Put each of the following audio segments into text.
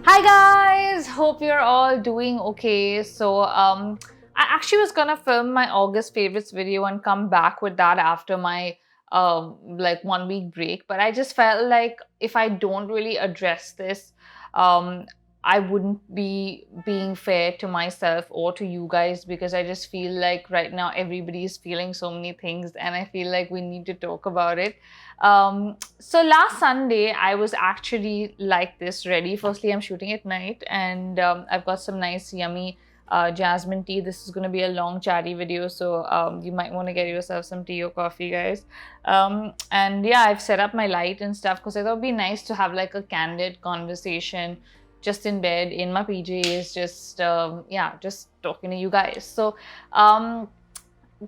Hi guys, hope you're all doing okay. I actually was gonna film my August favorites video and come back with that after my like 1 week break, but I just felt like if I don't really address this, um I wouldn't be being fair to myself or to you guys, because I just feel like right now everybody is feeling so many things and I feel like we need to talk about it. So last Sunday, I was actually like this ready. Firstly, I'm shooting at night and I've got some nice, yummy jasmine tea. This is going to be a long chatty video, so you might want to get yourself some tea or coffee, guys. And yeah, I've set up my light and stuff because I thought it'd be nice to have like a candid conversation just in bed in my PJs, just talking to you guys.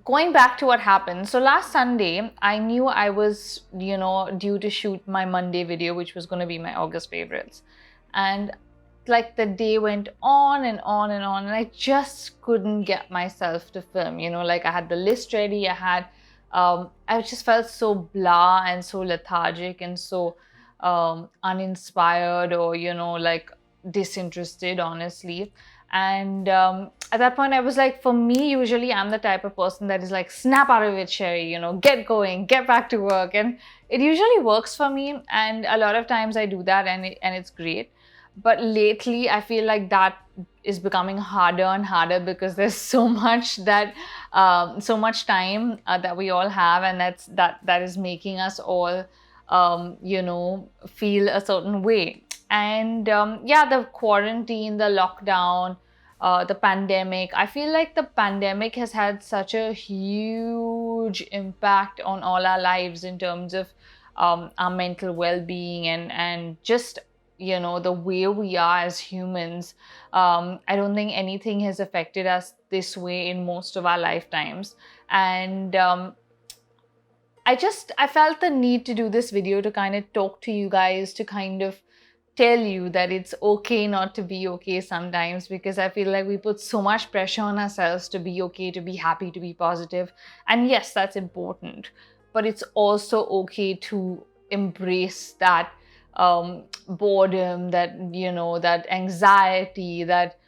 Going back to what happened. So last Sunday, I knew I was, due to shoot my Monday video, which was going to be my August favorites. And like the day went on and on and on, and I just couldn't get myself to film. Like I had the list ready, I just felt so blah and so lethargic and so uninspired or, like disinterested, honestly. And at that point, I was like, for me, usually I'm the type of person that is like, snap out of it, Sherry, get going, get back to work. And it usually works for me. And a lot of times I do that and it's great. But lately, I feel like that is becoming harder and harder because there's so much so much time that we all have, and that is making us all, feel a certain way. And the quarantine, the lockdown, the pandemic. I feel like the pandemic has had such a huge impact on all our lives in terms of our mental well-being and just, the way we are as humans. I don't think anything has affected us this way in most of our lifetimes. And I felt the need to do this video to kind of talk to you guys, to kind of tell you that it's okay not to be okay sometimes, because I feel like we put so much pressure on ourselves to be okay, to be happy, to be positive. And yes, that's important, but it's also okay to embrace that boredom, that anxiety, that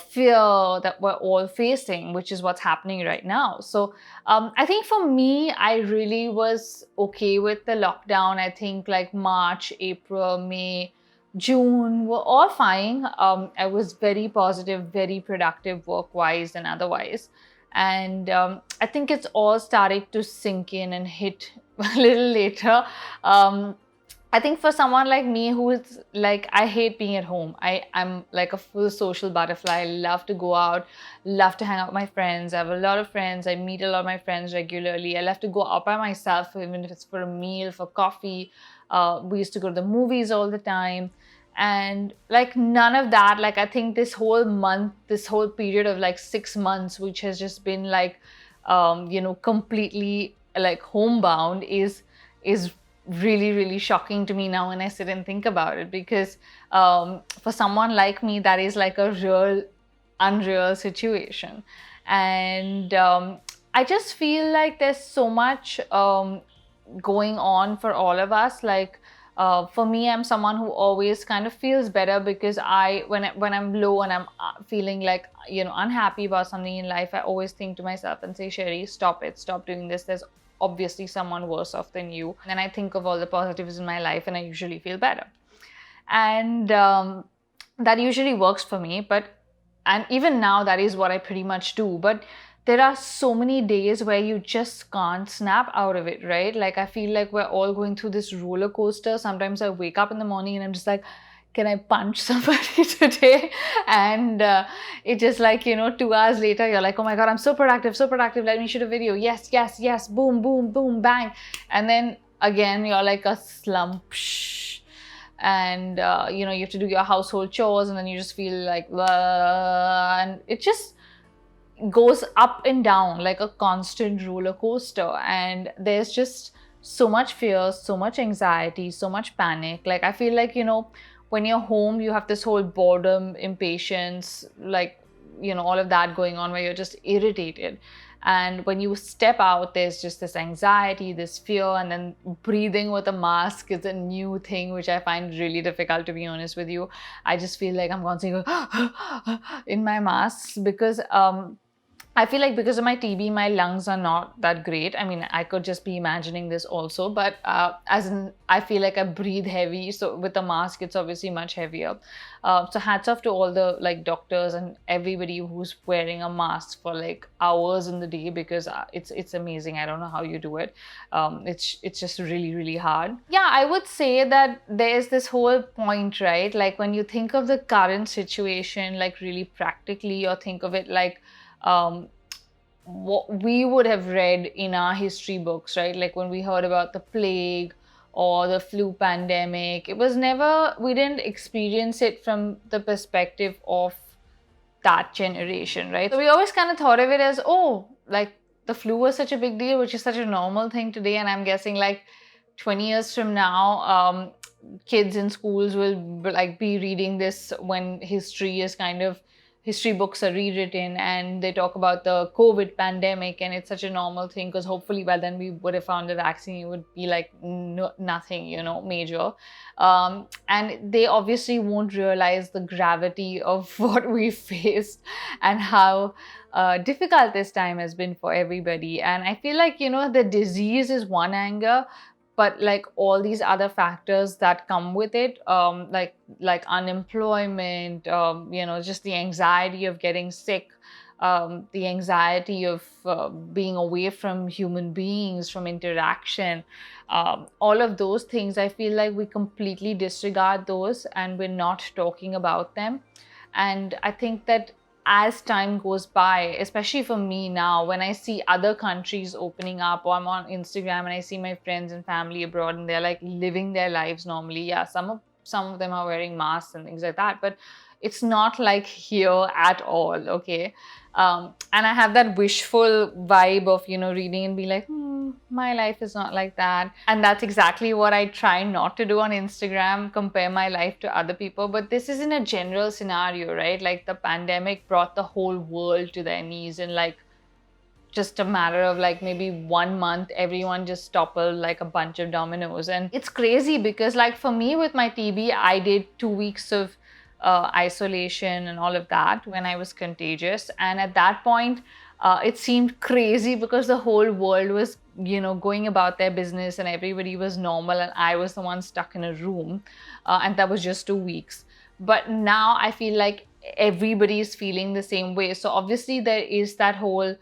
fear that we're all facing, which is what's happening right now. So I think for me, I really was okay with the lockdown. I think like March, April, May, June were all fine. I was very positive, very productive work-wise and otherwise. And I think it's all started to sink in and hit a little later. I think for someone like me who is like, I hate being at home. I'm like a full social butterfly. I love to go out, love to hang out with my friends. I have a lot of friends. I meet a lot of my friends regularly. I love to go out by myself, even if it's for a meal, for coffee. We used to go to the movies all the time. And like none of that, like I think this whole month, this whole period of like 6 months, which has just been like, completely like homebound is really, really shocking to me now when I sit and think about it, because for someone like me, that is like a real, unreal situation. And I just feel like there's so much going on for all of us. Like for me, I'm someone who always kind of feels better because when I'm low and I'm feeling like, unhappy about something in life, I always think to myself and say, Sherry, stop it, stop doing this. There's obviously someone worse off than you. And I think of all the positives in my life and I usually feel better. And that usually works for me. And even now, that is what I pretty much do. But there are so many days where you just can't snap out of it, right? Like I feel like we're all going through this roller coaster. Sometimes I wake up in the morning and I'm just like, can I punch somebody today? And it just like, 2 hours later, you're like, oh my God, I'm so productive. Let me shoot a video. Yes, yes, yes. Boom, boom, boom, bang. And then again, you're like a slump. And, you have to do your household chores and then you just feel like, and it just goes up and down like a constant roller coaster. And there's just so much fear, so much anxiety, so much panic. Like I feel like, when you're home, you have this whole boredom, impatience, like, all of that going on where you're just irritated. And when you step out, there's just this anxiety, this fear, and then breathing with a mask is a new thing, which I find really difficult, to be honest with you. I just feel like I'm constantly going in my masks because I feel like because of my TB, my lungs are not that great. I mean, I could just be imagining this also, but as in, I feel like I breathe heavy. So with a mask, it's obviously much heavier. So hats off to all the like doctors and everybody who's wearing a mask for like hours in the day, because it's amazing. I don't know how you do it. It's just really, really hard. Yeah, I would say that there's this whole point, right? Like when you think of the current situation, like really practically, or think of it like what we would have read in our history books, right? Like when we heard about the plague or the flu pandemic, it was never, we didn't experience it from the perspective of that generation, right? So we always kind of thought of it as, oh, like the flu was such a big deal, which is such a normal thing today. And I'm guessing like 20 years from now, kids in schools will like be reading this when history books are rewritten, and they talk about the COVID pandemic, and it's such a normal thing because hopefully by then we would have found a vaccine. It would be like nothing, major. And they obviously won't realize the gravity of what we faced and how difficult this time has been for everybody. And I feel like, the disease is one anger, but like all these other factors that come with it, like unemployment, just the anxiety of getting sick, the anxiety of being away from human beings, from interaction, all of those things, I feel like we completely disregard those and we're not talking about them. And I think that as time goes by, especially for me now, when I see other countries opening up, or I'm on Instagram and I see my friends and family abroad and they're like living their lives normally. Yeah, some of them are wearing masks and things like that, but it's not like here at all, okay? And I have that wishful vibe of, reading and be like, my life is not like that. And that's exactly what I try not to do on Instagram, compare my life to other people. But this is in a general scenario, right? Like the pandemic brought the whole world to their knees in like just a matter of like maybe 1 month. Everyone just toppled like a bunch of dominoes. And it's crazy because like for me with my TB, I did 2 weeks of isolation and all of that when I was contagious. And at that point, it seemed crazy because the whole world was, going about their business and everybody was normal, and I was the one stuck in a room, and that was just 2 weeks. But now I feel like everybody is feeling the same way. So obviously there is that whole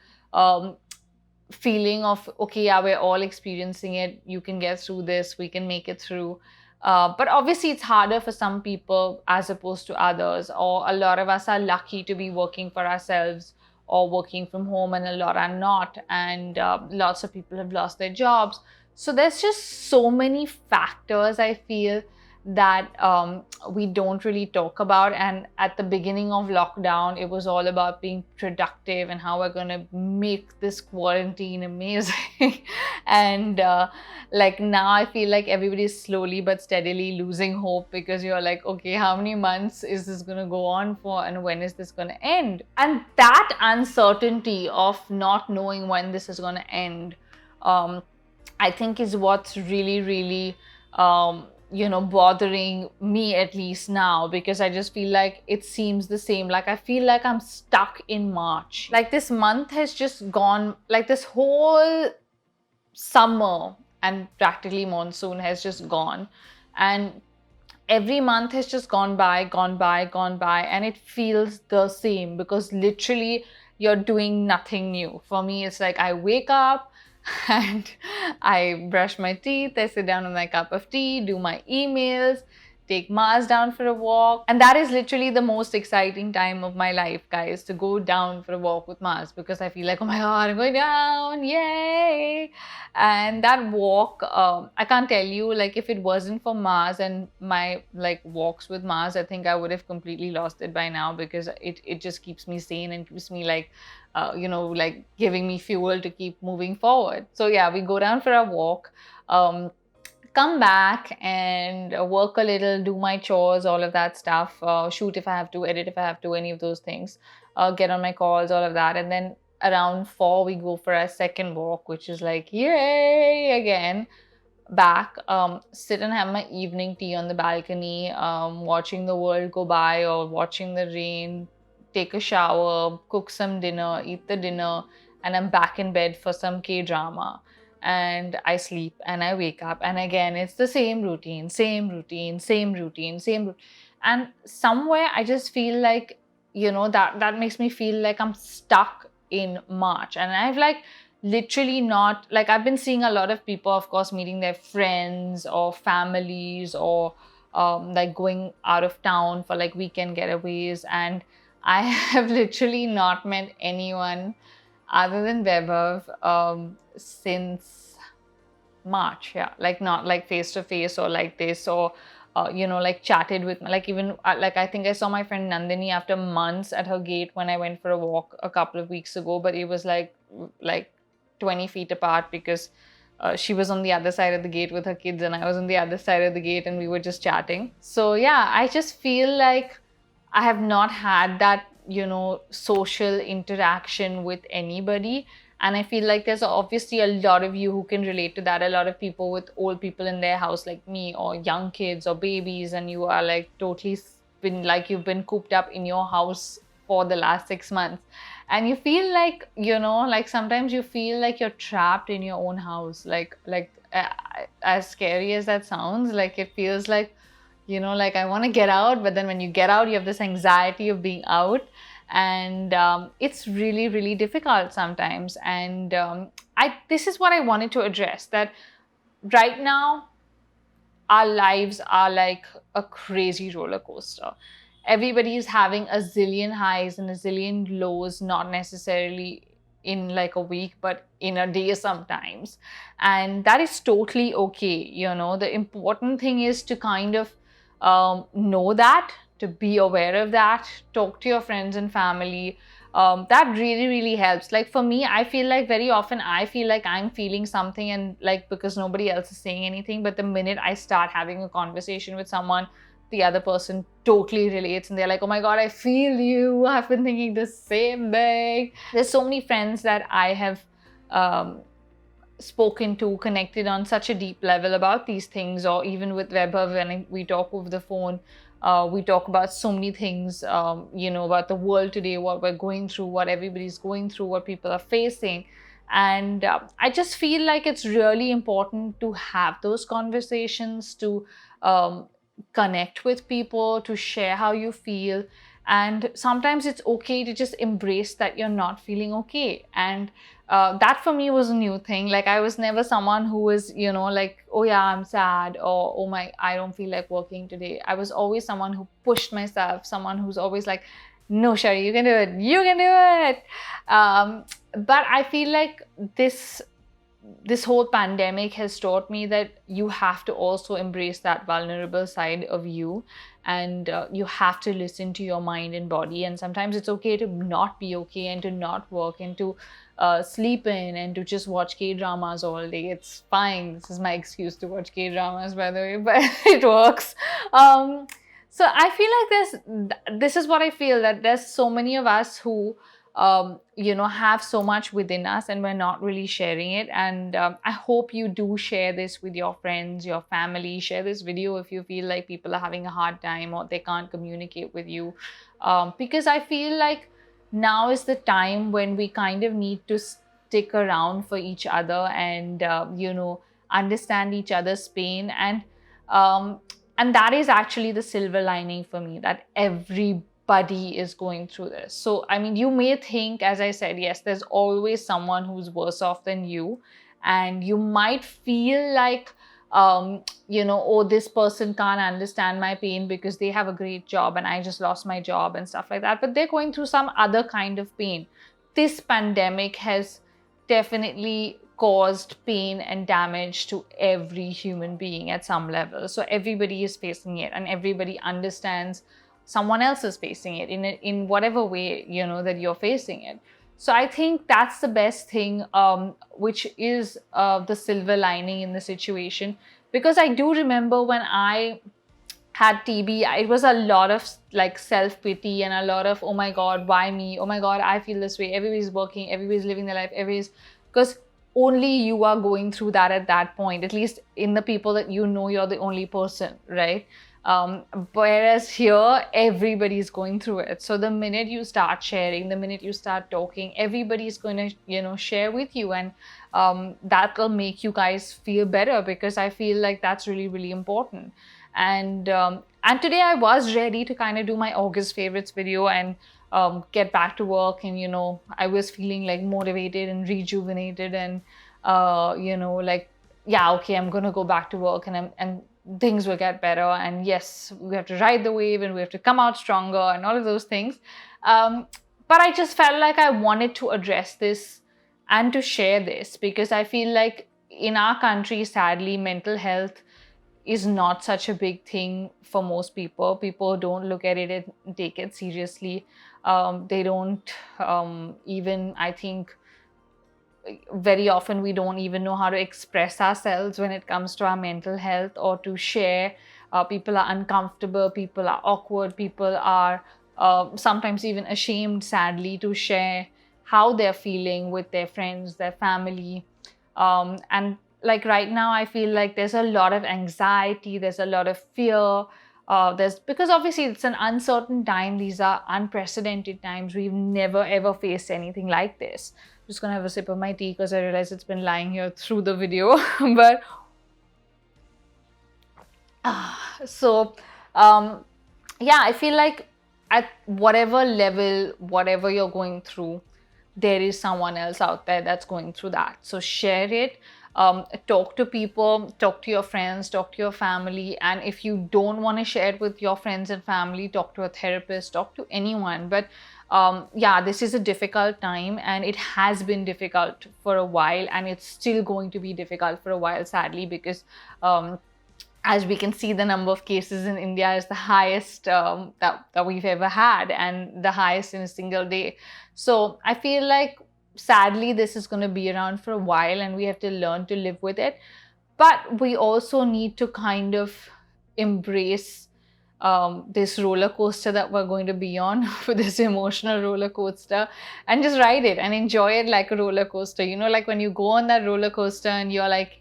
feeling of, okay, yeah, we're all experiencing it. You can get through this. We can make it through. But obviously it's harder for some people as opposed to others, or a lot of us are lucky to be working for ourselves or working from home, and a lot are not, and lots of people have lost their jobs. So there's just so many factors, I feel, that we don't really talk about. And at the beginning of lockdown, it was all about being productive and how we're going to make this quarantine amazing. And like now I feel like everybody's slowly but steadily losing hope, because you're like, okay, how many months is this going to go on for, and when is this going to end? And that uncertainty of not knowing when this is going to end, I think is what's really, really bothering me, at least now, because I just feel like it seems the same. Like I feel like I'm stuck in March. Like this month has just gone, like this whole summer and practically monsoon has just gone, and every month has just gone by, and it feels the same because literally you're doing nothing new. For me, it's like I wake up and I brush my teeth, I sit down with my cup of tea, do my emails, take Mars down for a walk. And that is literally the most exciting time of my life, guys, to go down for a walk with Mars, because I feel like, oh my God, I'm going down, yay! And that walk, I can't tell you, like if it wasn't for Mars and my like walks with Mars, I think I would have completely lost it by now, because it just keeps me sane and keeps me like, like giving me fuel to keep moving forward. So yeah, we go down for a walk, come back and work a little, do my chores, all of that stuff, shoot if I have to, edit if I have to, any of those things, get on my calls, all of that. And then around 4, we go for our second walk, which is like, yay, again. Back, sit and have my evening tea on the balcony, watching the world go by or watching the rain, take a shower, cook some dinner, eat the dinner, and I'm back in bed for some K-drama. And I sleep and I wake up, and again, it's the same routine, same routine, same routine, and somewhere I just feel like, that makes me feel like I'm stuck in March. And I've like literally not, like, I've been seeing a lot of people, of course, meeting their friends or families, or like going out of town for like weekend getaways, and I have literally not met anyone other than Vaibhav since March. Yeah, like not like face to face or like this, or like chatted with, like even like I think I saw my friend Nandini after months at her gate when I went for a walk a couple of weeks ago, but it was like 20 feet apart, because she was on the other side of the gate with her kids and I was on the other side of the gate, and we were just chatting. So yeah, I just feel like I have not had that, social interaction with anybody. And I feel like there's obviously a lot of you who can relate to that. A lot of people with old people in their house like me, or young kids or babies, and you are like totally been like you've been cooped up in your house for the last 6 months. And you feel like, like sometimes you feel like you're trapped in your own house. As scary as that sounds, like it feels like, like I want to get out, but then when you get out, you have this anxiety of being out. And it's really, really difficult sometimes. And this is what I wanted to address, that right now, our lives are like a crazy roller coaster. Everybody is having a zillion highs and a zillion lows, not necessarily in like a week, but in a day sometimes. And that is totally okay. The important thing is to kind of know that, to be aware of that, talk to your friends and family. That really, really helps. Like for me, I feel like very often I feel like I'm feeling something, and like because nobody else is saying anything, but the minute I start having a conversation with someone, the other person totally relates and they're like, oh my God, I feel you. I've been thinking the same thing. There's so many friends that I have spoken to, connected on such a deep level about these things, or even with Vaibhav when we talk over the phone. We talk about so many things, about the world today, what we're going through, what everybody's going through, what people are facing. And I just feel like it's really important to have those conversations, to connect with people, to share how you feel. And sometimes it's okay to just embrace that you're not feeling okay. And that for me was a new thing. Like I was never someone who was, like, oh yeah, I'm sad, or oh my, I don't feel like working today. I was always someone who pushed myself, someone who's always like, no, Shari, you can do it. You can do it. But I feel like this whole pandemic has taught me that you have to also embrace that vulnerable side of you, and you have to listen to your mind and body. And sometimes it's okay to not be okay, and to not work, and to sleep in, and to just watch K-dramas all day. It's fine. This is my excuse to watch K-dramas, by the way, but it works. So I feel like this is what I feel, that there's so many of us who have so much within us, and we're not really sharing it. And I hope you do share this with your friends, your family. Share this video if you feel like people are having a hard time or they can't communicate with you, because I feel like now is the time when we kind of need to stick around for each other, and understand each other's pain. And that is actually the silver lining for me, that everybody is going through this. So, I mean, you may think, as I said, yes, there's always someone who's worse off than you. And you might feel like, oh, this person can't understand my pain because they have a great job and I just lost my job and stuff like that. But they're going through some other kind of pain. This pandemic has definitely caused pain and damage to every human being at some level. So everybody is facing it, and everybody understands someone else is facing it in whatever way, that you're facing it. So I think that's the best thing, which is the silver lining in the situation. Because I do remember when I had TB, it was a lot of like self-pity and a lot of, oh my God, why me? Oh my God, I feel this way. Everybody's working, everybody's living their life, because only you are going through that at that point. At least in the people that you know, you're the only person, right? Whereas here, everybody's going through it. So the minute you start sharing, the minute you start talking, everybody's going to, share with you, and that will make you guys feel better, because I feel like that's really, really important. And today I was ready to kind of do my August favorites video and get back to work, and I was feeling like motivated and rejuvenated, and like, yeah, okay, I'm gonna go back to work, and things will get better, and yes, we have to ride the wave and we have to come out stronger and all of those things. But I just felt like I wanted to address this and to share this, because I feel like in our country, sadly, mental health is not such a big thing for most people. People don't look at it and take it seriously. They don't even, I think, very often we don't even know how to express ourselves when it comes to our mental health or to share. People are uncomfortable, people are awkward, people are sometimes even ashamed, sadly, to share how they're feeling with their friends, their family. And like right now, I feel like there's a lot of anxiety, there's a lot of fear. Because obviously it's an uncertain time. These are unprecedented times. We've never ever faced anything like this. Just gonna have a sip of my tea because I realize it's been lying here through the video. But yeah, I feel like at whatever level, whatever you're going through, there is someone else out there that's going through that. So share it. Talk to people, talk to your friends, talk to your family. And if you don't want to share it with your friends and family, talk to a therapist, talk to anyone. But yeah, this is a difficult time, and it has been difficult for a while, and it's still going to be difficult for a while, sadly, because as we can see, the number of cases in India is the highest that we've ever had, and the highest in a single day. So I feel like, sadly, this is going to be around for a while, and we have to learn to live with it. But we also need to kind of embrace this roller coaster that we're going to be on, for this emotional roller coaster, and just ride it and enjoy it like a roller coaster. Like when you go on that roller coaster and you're like,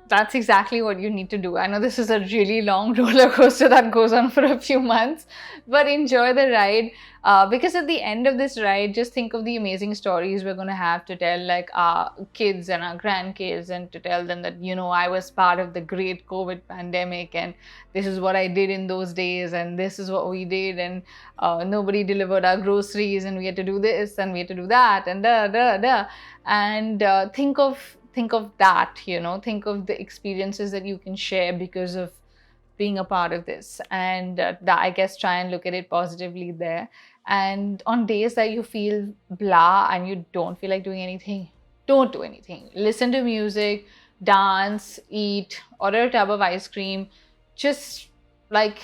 that's exactly what you need to do. I know this is a really long roller coaster that goes on for a few months, but enjoy the ride, because at the end of this ride, just think of the amazing stories we're going to have to tell, like our kids and our grandkids, and to tell them that, I was part of the great COVID pandemic, and this is what I did in those days, and this is what we did, and nobody delivered our groceries, and we had to do this and we had to do that, and and think of that, think of the experiences that you can share because of being a part of this, and that, I guess, try and look at it positively there. And on days that you feel blah and you don't feel like doing anything, don't do anything. Listen to music, dance, eat, order a tub of ice cream. Just like,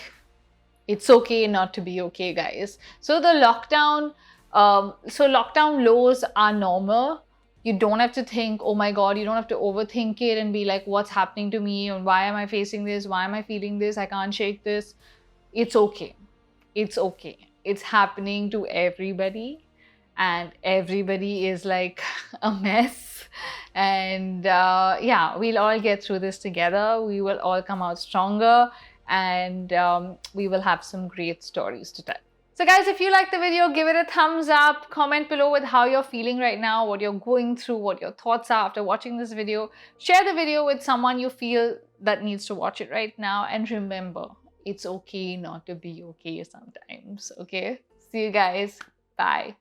it's okay not to be okay, guys. So the lockdown lows are normal. You don't have to think, oh my God, you don't have to overthink it and be like, what's happening to me? And why am I facing this? Why am I feeling this? I can't shake this. It's okay. It's okay. It's happening to everybody. And everybody is like a mess. And yeah, we'll all get through this together. We will all come out stronger. And we will have some great stories to tell. So guys, if you like the video, give it a thumbs up. Comment below with how you're feeling right now, what you're going through, what your thoughts are after watching this video. Share the video with someone you feel that needs to watch it right now. And remember, it's okay not to be okay sometimes, okay? See you guys. Bye.